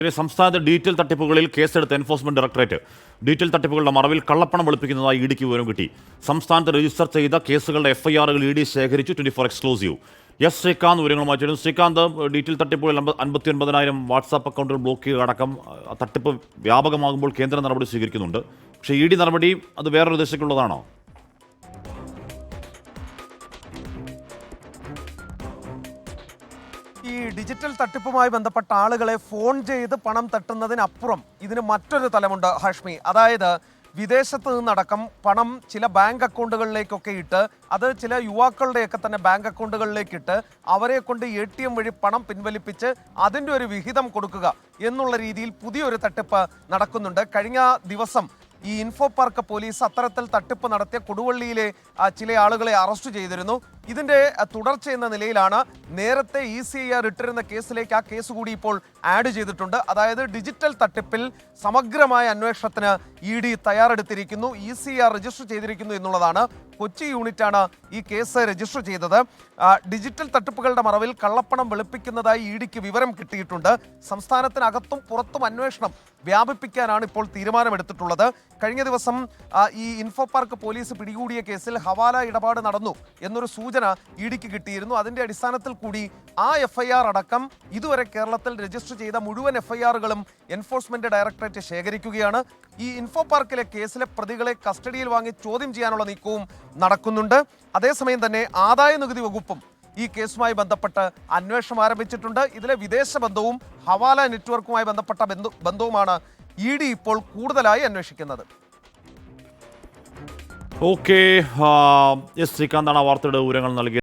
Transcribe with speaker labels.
Speaker 1: സംസ്ഥാനത്തെ ഡിജിറ്റൽ തട്ടിപ്പുകളിൽ കേസെടുത്ത enforcement directorate digital തട്ടിപ്പുകളുടെ മറവിൽ കള്ളപ്പണം വെളുപ്പിക്കുന്നതായി ഇഡിക്ക് വിവരം കിട്ടി. സംസ്ഥാനത്ത് രജിസ്റ്റർ ചെയ്ത കേസുകളുടെ എഫ്ഐആറുകൾ ഇഡി ശേഖരിച്ചു. 24 എക്സ്ക്ലൂസീവ്. എസ് ശ്രീകാന്ത് വിവരങ്ങളുമായി ചേരുന്നു. ശ്രീകാന്ത്, ഡിജിറ്റൽ തട്ടിപ്പുകളിൽ 59,000 വാട്സാപ്പ് അക്കൗണ്ടുകൾ ബ്ലോക്ക് ചെയ്യുക അടക്കം തട്ടിപ്പ് വ്യാപകമാകുമ്പോൾ കേന്ദ്ര നടപടി സ്വീകരിക്കുന്നുണ്ട്. പക്ഷേ ഇഡി നടപടി അത് വേറൊരു ദിശയ്ക്കുള്ളതാണോ?
Speaker 2: ഈ ഡിജിറ്റൽ തട്ടിപ്പുമായി ബന്ധപ്പെട്ട ആളുകളെ ഫോൺ ചെയ്ത് പണം തട്ടുന്നതിനപ്പുറം ഇതിന് മറ്റൊരു തലമുണ്ട് ഹാഷ്മി. അതായത് വിദേശത്ത് നിന്നടക്കം പണം ചില ബാങ്ക് അക്കൗണ്ടുകളിലേക്കൊക്കെ ഇട്ട്, അത് ചില യുവാക്കളുടെയൊക്കെ തന്നെ ബാങ്ക് അക്കൗണ്ടുകളിലേക്ക് ഇട്ട് അവരെ കൊണ്ട് ATM വഴി പണം പിൻവലിപ്പിച്ച് അതിൻ്റെ ഒരു വിഹിതം കൊടുക്കുക എന്നുള്ള രീതിയിൽ പുതിയൊരു തട്ടിപ്പ് നടക്കുന്നുണ്ട്. കഴിഞ്ഞ ദിവസം ഈ ഇൻഫോ പാർക്ക് പോലീസ് അത്തരത്തിൽ തട്ടിപ്പ് നടത്തിയ കൊടുവള്ളിയിലെ ചില ആളുകളെ അറസ്റ്റ് ചെയ്തിരുന്നു. ഇതിന്റെ തുടർച്ച എന്ന നിലയിലാണ് നേരത്തെ ECIR ഇട്ടിരുന്ന കേസിലേക്ക് ആ കേസ് കൂടി ഇപ്പോൾ ആഡ് ചെയ്തിട്ടുണ്ട്. അതായത് ഡിജിറ്റൽ തട്ടിപ്പിൽ സമഗ്രമായ അന്വേഷണത്തിന് ED തയ്യാറെടുത്തിരിക്കുന്നു. ECIR രജിസ്റ്റർ ചെയ്തിരിക്കുന്നു എന്നുള്ളതാണ്. കൊച്ചി യൂണിറ്റാണ് ഈ കേസ് രജിസ്റ്റർ ചെയ്തത്. ഡിജിറ്റൽ തട്ടിപ്പുകളുടെ മറവിൽ കള്ളപ്പണം വെളുപ്പിക്കുന്നതായി EDക്ക് വിവരം കിട്ടിയിട്ടുണ്ട്. സംസ്ഥാനത്തിനകത്തും പുറത്തും അന്വേഷണം വ്യാപിപ്പിക്കാനാണ് ഇപ്പോൾ തീരുമാനമെടുത്തിട്ടുള്ളത്. കഴിഞ്ഞ ദിവസം ഈ ഇൻഫോ പാർക്ക് പോലീസ് പിടികൂടിയ കേസിൽ ഹവാല ഇടപാട് നടന്നു എന്നൊരു സൂചന EDക്ക് കിട്ടിയിരുന്നു. അതിന്റെ അടിസ്ഥാനത്തിൽ കൂടി ആ FIR അടക്കം ഇതുവരെ കേരളത്തിൽ രജിസ്റ്റർ ചെയ്ത മുഴുവൻ FIRകളും എൻഫോഴ്സ്മെന്റ് ഡയറക്ടറേറ്റ് ശേഖരിക്കുകയാണ്. ഈ ഇൻഫോ പാർക്കിലെ കേസിലെ പ്രതികളെ കസ്റ്റഡിയിൽ വാങ്ങി ചോദ്യം ചെയ്യാനുള്ള നീക്കവും നടക്കുന്നുണ്ട്. അതേസമയം തന്നെ ആദായ നികുതി വകുപ്പും ഈ കേസുമായി ബന്ധപ്പെട്ട് അന്വേഷണം ആരംഭിച്ചിട്ടുണ്ട്. ഇതിലെ വിദേശ ബന്ധവും ഹവാല നെറ്റ്വർക്കുമായി ബന്ധപ്പെട്ട ബന്ധവുമാണ് ED ഇപ്പോൾ കൂടുതലായി അന്വേഷിക്കുന്നത്.
Speaker 1: ഓക്കെ, എസ് ശ്രീകാന്താണ് ആ വാർത്തയുടെ വിവരങ്ങൾ നൽകിയത്.